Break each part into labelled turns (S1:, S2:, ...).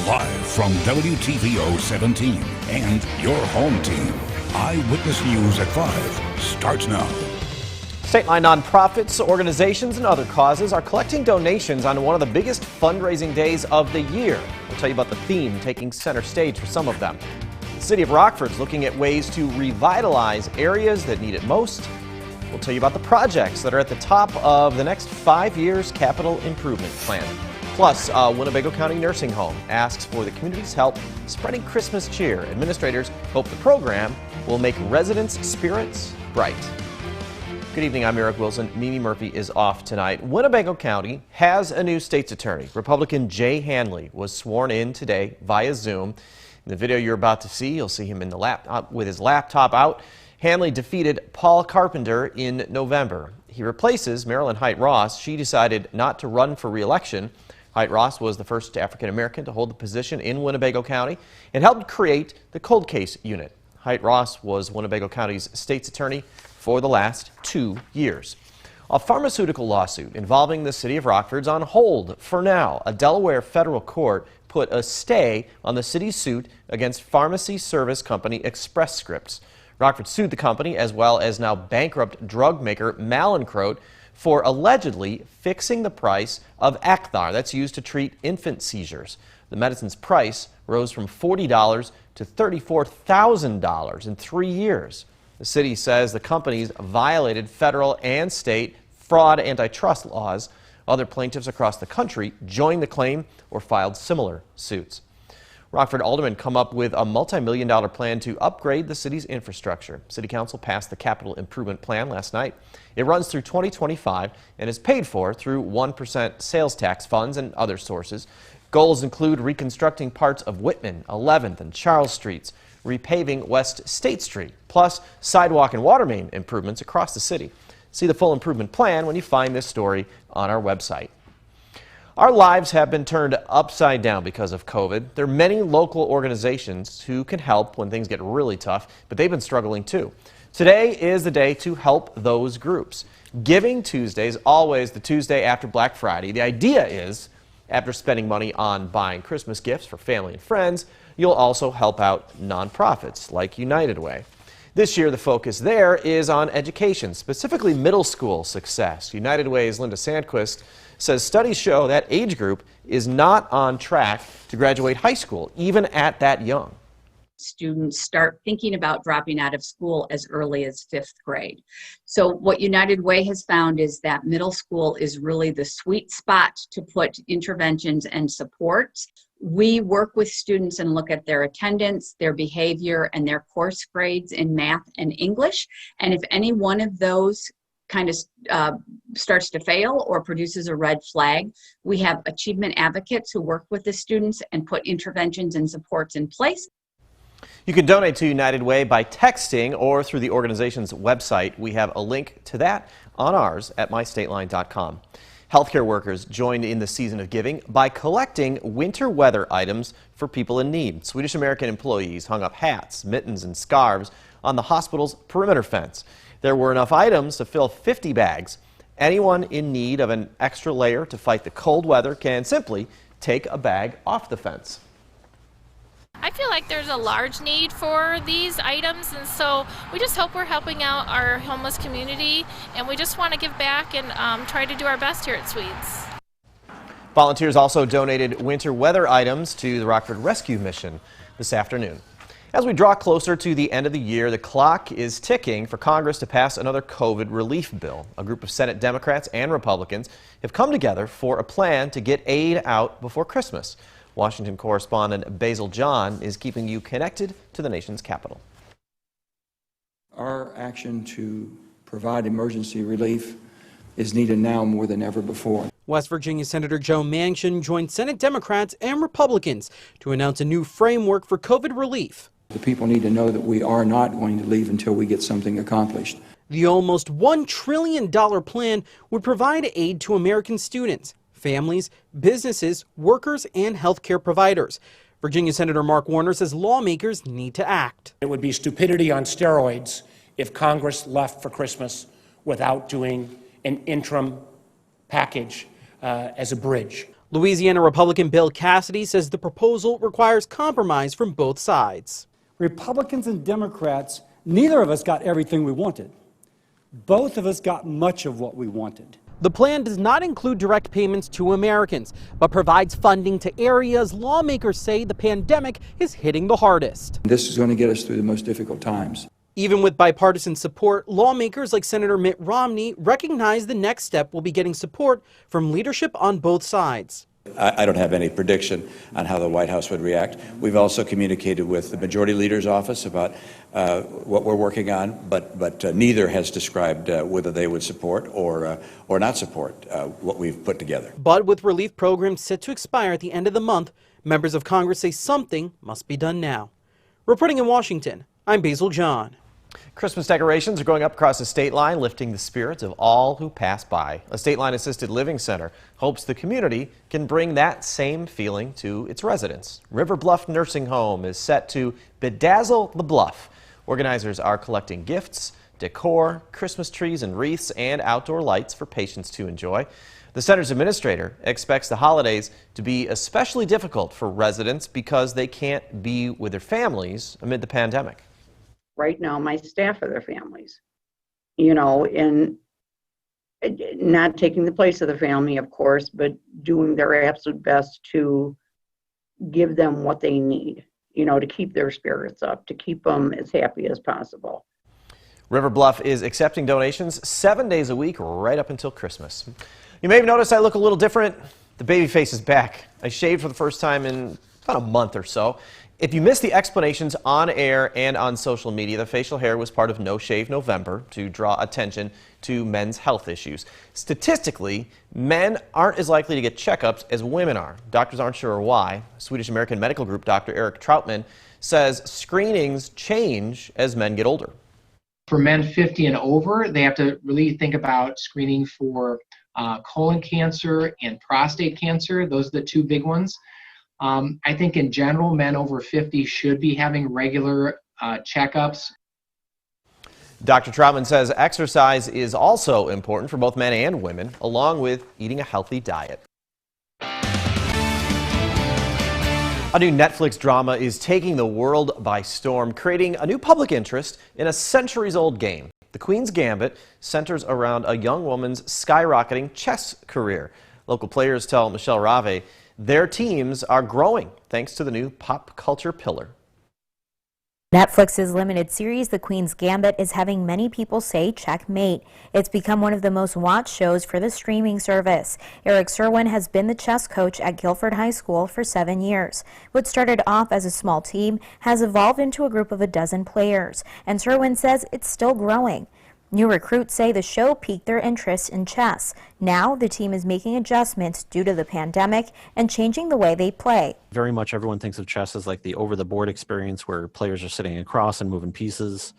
S1: Live from WTVO 17 and your home team. Eyewitness News at 5 starts now.
S2: Statewide nonprofits, organizations, and other causes are collecting donations on one of the biggest fundraising days of the year. We'll tell you about the theme taking center stage for some of them. The city of Rockford's looking at ways to revitalize areas that need it most. We'll tell you about the projects that are at the top of the next 5 years capital improvement plan. Plus, a Winnebago County nursing home asks for the community's help spreading Christmas cheer. Administrators hope the program will make residents' spirits bright. Good evening, I'm Eric Wilson. Mimi Murphy is off tonight. Winnebago County has a new state's attorney. Republican Jay Hanley was sworn in today via Zoom. In the video you're about to see, you'll see him in the with his laptop out. Hanley defeated Paul Carpenter in November. He replaces Marilyn Height-Ross. She decided not to run for re-election. Height-Ross was the first African-American to hold the position in Winnebago County and helped create the cold case unit. Height-Ross was Winnebago County's state's attorney for the last 2 years. A pharmaceutical lawsuit involving the city of Rockford's on hold for now. A Delaware federal court put a stay on the city's suit against pharmacy service company Express Scripts. Rockford sued the company, as well as now bankrupt drug maker Mallinckrodt, for allegedly fixing the price of Acthar that's used to treat infant seizures. The medicine's price rose from $40 to $34,000 in 3 years. The city says the companies violated federal and state fraud antitrust laws. Other plaintiffs across the country joined the claim or filed similar suits. Rockford aldermen come up with a multi-million-dollar plan to upgrade the city's infrastructure. City Council passed the capital improvement plan last night. It runs through 2025 and is paid for through 1% sales tax funds and other sources. Goals include reconstructing parts of Whitman, 11th, and Charles Streets, repaving West State Street, plus sidewalk and water main improvements across the city. See the full improvement plan when you find this story on our website. Our lives have been turned upside down because of COVID. There are many local organizations who can help when things get really tough, but they've been struggling too. Today is the day to help those groups. Giving Tuesday is always the Tuesday after Black Friday. The idea is, after spending money on buying Christmas gifts for family and friends, you'll also help out nonprofits like United Way. This year, the focus there is on education, specifically middle school success. United Way's Linda Sandquist says studies show that age group is not on track to graduate high school, even at that young.
S3: Students start thinking about dropping out of school as early as 5th grade. So what United Way has found is that middle school is really the sweet spot to put interventions and supports. We work with students and look at their attendance, their behavior, and their course grades in math and English. And if any one of those kind of starts to fail or produces a red flag, we have achievement advocates who work with the students and put interventions and supports in place.
S2: You can donate to United Way by texting or through the organization's website. We have a link to that on ours at mystateline.com. Healthcare workers joined in the season of giving by collecting winter weather items for people in need. Swedish American employees hung up hats, mittens, and scarves on the hospital's perimeter fence. There were enough items to fill 50 bags. Anyone in need of an extra layer to fight the cold weather can simply take a bag off the fence.
S4: I feel like there's a large need for these items, and so we just hope we're helping out our homeless community, and we just want to give back and try to do our best here at Swedes.
S2: Volunteers also donated winter weather items to the Rockford Rescue Mission this afternoon. As we draw closer to the end of the year, the clock is ticking for Congress to pass another COVID relief bill. A group of Senate Democrats and Republicans have come together for a plan to get aid out before Christmas. Washington correspondent Basil John is keeping you connected to the nation's capital.
S5: Our action to provide emergency relief is needed now more than ever before.
S6: West Virginia Senator Joe Manchin joined Senate Democrats and Republicans to announce a new framework for COVID relief.
S5: The people need to know that we are not going to leave until we get something accomplished.
S6: The almost $1 trillion plan would provide aid to American students, families, businesses, workers, and healthcare providers. Virginia Senator Mark Warner says lawmakers need to act.
S7: It would be stupidity on steroids if Congress left for Christmas without doing an interim package as a bridge.
S6: Louisiana Republican Bill Cassidy says the proposal requires compromise from both sides.
S8: Republicans and Democrats, neither of us got everything we wanted. Both of us got much of what we wanted.
S6: The plan does not include direct payments to Americans, but provides funding to areas lawmakers say the pandemic is hitting the hardest.
S5: This is going to get us through the most difficult times.
S6: Even with bipartisan support, lawmakers like Senator Mitt Romney recognize the next step will be getting support from leadership on both sides.
S9: I don't have any prediction on how the White House would react. We've also communicated with the Majority Leader's office about what we're working on, but neither has described whether they would support or not support what we've put together.
S6: But with relief programs set to expire at the end of the month, members of Congress say something must be done now. Reporting in Washington, I'm Basil John.
S2: Christmas decorations are going up across the state line, lifting the spirits of all who pass by. A state line assisted living center hopes the community can bring that same feeling to its residents. River Bluff Nursing Home is set to bedazzle the bluff. Organizers are collecting gifts, decor, Christmas trees and wreaths, and outdoor lights for patients to enjoy. The center's administrator expects the holidays to be especially difficult for residents because they can't be with their families amid the pandemic.
S10: Right now, my staff are their families, and not taking the place of the family, of course, but doing their absolute best to give them what they need, to keep their spirits up, to keep them as happy as possible.
S2: River Bluff is accepting donations 7 days a week right up until Christmas. You may have noticed I look a little different. The baby face is back. I shaved for the first time in about a month or so. If you missed the explanations on air and on social media, the facial hair was part of No Shave November to draw attention to men's health issues. Statistically, men aren't as likely to get checkups as women are. Doctors aren't sure why. Swedish-American medical group Dr. Eric Troutman says screenings change as men get older.
S11: For men 50 and over, they have to really think about screening for colon cancer and prostate cancer. Those are the two big ones. I think in general, men over 50 should be having regular checkups.
S2: Dr. Troutman says exercise is also important for both men and women, along with eating a healthy diet. A new Netflix drama is taking the world by storm, creating a new public interest in a centuries-old game. The Queen's Gambit centers around a young woman's skyrocketing chess career. Local players tell Michelle Rave their teams are growing thanks to the new pop culture pillar.
S12: Netflix's limited series, The Queen's Gambit, is having many people say checkmate. It's become one of the most watched shows for the streaming service. Eric Serwin has been the chess coach at Guilford High School for 7 years. What started off as a small team has evolved into a group of a dozen players, and Serwin says it's still growing. New recruits say the show piqued their interest in chess. Now the team is making adjustments due to the pandemic and changing the way they play.
S13: Very much everyone thinks of chess as like the over-the-board experience where players are sitting across and moving pieces.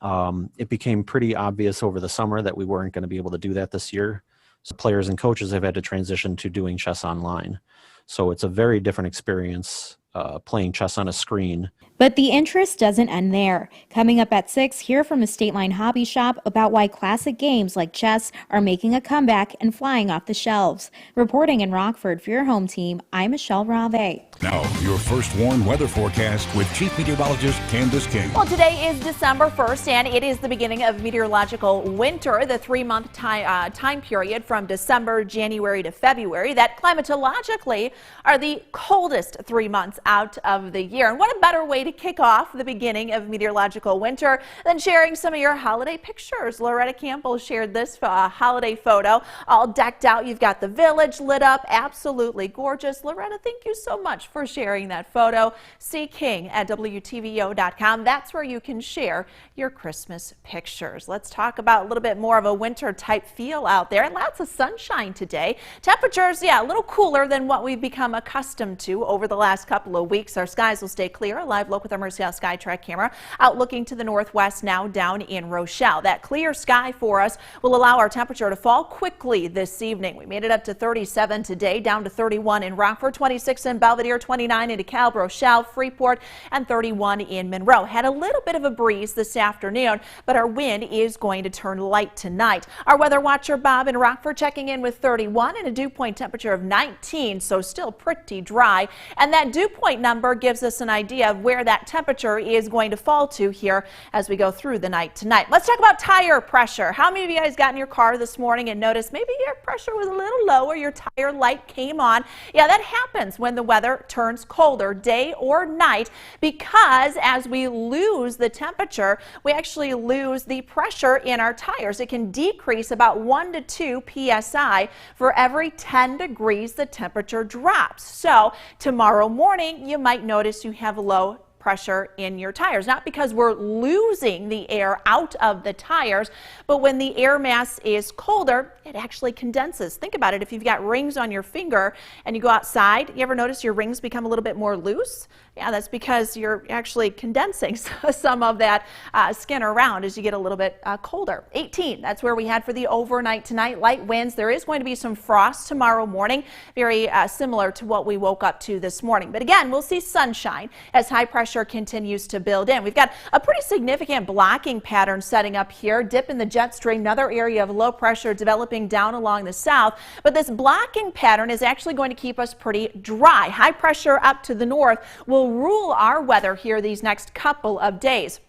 S13: It became pretty obvious over the summer that we weren't going to be able to do that this year. So players and coaches have had to transition to doing chess online. So it's a very different experience playing chess on a screen.
S12: But the interest doesn't end there. Coming up at 6, hear from a State Line hobby shop about why classic games like chess are making a comeback and flying off the shelves. Reporting in Rockford for your home team, I'm Michelle Rave.
S1: Now, your first warned weather forecast with Chief Meteorologist Candice King.
S14: Well, today is December 1st, and it is the beginning of meteorological winter, the 3-month time period from December, January to February, that climatologically are the coldest 3 months out of the year. And what a better way to kick off the beginning of meteorological winter than sharing some of your holiday pictures. Loretta Campbell shared this holiday photo, all decked out. You've got the village lit up, absolutely gorgeous. Loretta, thank you so much for sharing that photo. See King at WTVO.com. That's where you can share your Christmas pictures. Let's talk about a little bit more of a winter type feel out there. Lots of sunshine today. Temperatures, a little cooler than what we've become accustomed to over the last couple couple of weeks. Our skies will stay clear. A live look with our Mercy House SkyTrack camera out looking to the northwest now down in Rochelle. That clear sky for us will allow our temperature to fall quickly this evening. We made it up to 37 today, down to 31 in Rockford, 26 in Belvedere, 29 in DeKalb, Rochelle, Freeport, and 31 in Monroe. Had a little bit of a breeze this afternoon, but our wind is going to turn light tonight. Our weather watcher Bob in Rockford checking in with 31 and a dew point temperature of 19, so still pretty dry. And that dew point number gives us an idea of where that temperature is going to fall to here as we go through the night tonight. Let's talk about tire pressure. How many of you guys got in your car this morning and noticed maybe your pressure was a little lower, your tire light came on? Yeah, that happens when the weather turns colder, day or night, because as we lose the temperature, we actually lose the pressure in our tires. It can decrease about 1 to 2 psi for every 10 degrees the temperature drops. So tomorrow morning, you might notice you have low pressure in your tires, not because we're losing the air out of the tires, but when the air mass is colder, it actually condenses. Think about it. If you've got rings on your finger and you go outside, you ever notice your rings become a little bit more loose? Yeah, that's because you're actually condensing some of that skin around as you get a little bit colder. 18, that's where we had for the overnight tonight. Light winds. There is going to be some frost tomorrow morning, very similar to what we woke up to this morning. But again, we'll see sunshine as high pressure continues to build in. We've got a pretty significant blocking pattern setting up here. Dip in the jet stream, another area of low pressure developing down along the south. But this blocking pattern is actually going to keep us pretty dry. High pressure up to the north will rule our weather here these next couple of days.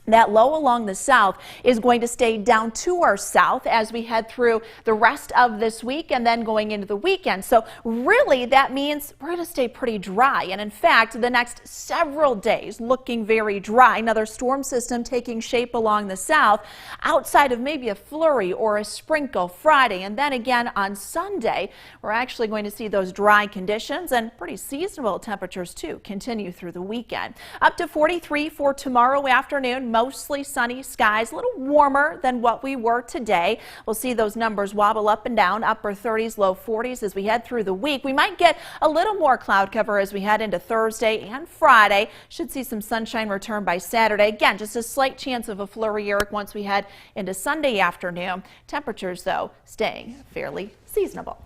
S14: That low along the south is going to stay down to our south as we head through the rest of this week and then going into the weekend. So really that means we're going to stay pretty dry. And in fact, the next several days looking very dry. Another storm system taking shape along the south outside of maybe a flurry or a sprinkle Friday. And then again on Sunday, we're actually going to see those dry conditions and pretty seasonable temperatures too continue through the weekend. Up to 43 for tomorrow afternoon. Mostly sunny skies, a little warmer than what we were today. We'll see those numbers wobble up and down, upper 30s, low 40s as we head through the week. We might get a little more cloud cover as we head into Thursday and Friday. Should see some sunshine return by Saturday. Again, just a slight chance of a flurry, Eric, once we head into Sunday afternoon. Temperatures, though, staying fairly seasonable.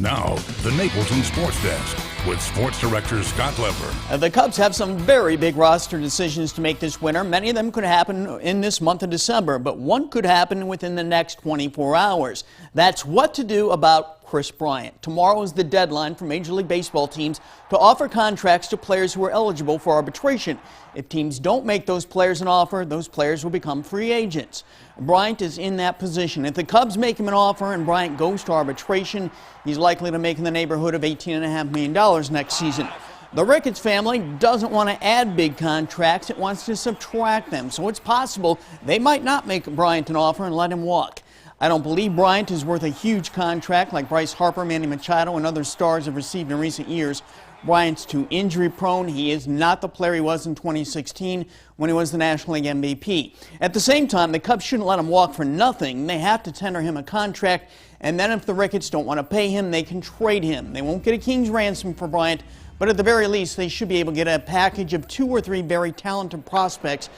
S1: Now, the Napleton Sports Desk with Sports Director Scott Leber.
S15: The Cubs have some very big roster decisions to make this winter. Many of them could happen in this month of December, but one could happen within the next 24 hours. That's what to do about Kris Bryant. Tomorrow is the deadline for Major League Baseball teams to offer contracts to players who are eligible for arbitration. If teams don't make those players an offer, those players will become free agents. Bryant is in that position. If the Cubs make him an offer and Bryant goes to arbitration, he's likely to make in the neighborhood of $18.5 million next season. The Ricketts family doesn't want to add big contracts. It wants to subtract them. So it's possible they might not make Bryant an offer and let him walk. I don't believe Bryant is worth a huge contract like Bryce Harper, Manny Machado, and other stars have received in recent years. Bryant's too injury prone. He is not the player he was in 2016 when he was the National League MVP. At the same time, the Cubs shouldn't let him walk for nothing. They have to tender him a contract, and then if the Ricketts don't want to pay him, they can trade him. They won't get a king's ransom for Bryant, but at the very least, they should be able to get a package of 2 or 3 very talented prospects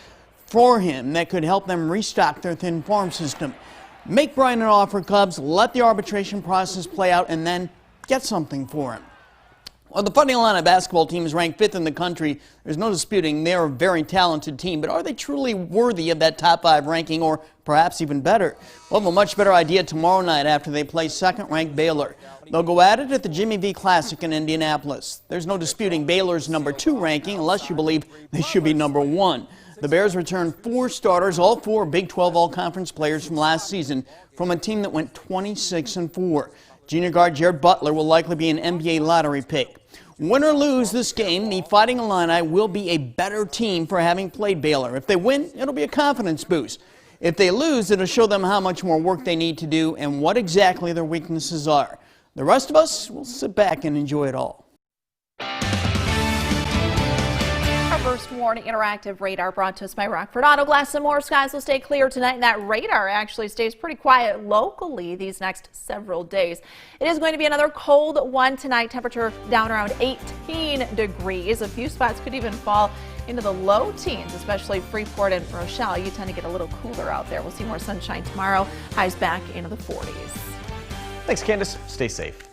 S15: for him that could help them restock their thin farm system. Make Bryant an offer, Cubs, let the arbitration process play out, and then get something for him. Well, the Fighting Illini basketball team is ranked 5th in the country. There's no disputing they're a very talented team, but are they truly worthy of that top 5 ranking, or perhaps even better? We'll have a much better idea tomorrow night after they play second-ranked Baylor. They'll go at it at the Jimmy V Classic in Indianapolis. There's no disputing Baylor's number 2 ranking, unless you believe they should be number 1. The Bears returned 4 starters, all 4 Big 12 All-Conference players from last season, from a team that went 26-4. Junior guard Jared Butler will likely be an NBA lottery pick. Win or lose this game, the Fighting Illini will be a better team for having played Baylor. If they win, it'll be a confidence boost. If they lose, it'll show them how much more work they need to do and what exactly their weaknesses are. The rest of us will sit back and enjoy it all.
S14: First Warn Interactive Radar brought to us by Rockford Auto Glass. Some more skies will stay clear tonight, and that radar actually stays pretty quiet locally these next several days. It is going to be another cold one tonight. Temperature down around 18 degrees. A few spots could even fall into the low teens, especially Freeport and Rochelle. You tend to get a little cooler out there. We'll see more sunshine tomorrow. Highs back into the 40s.
S2: Thanks, Candice. Stay safe.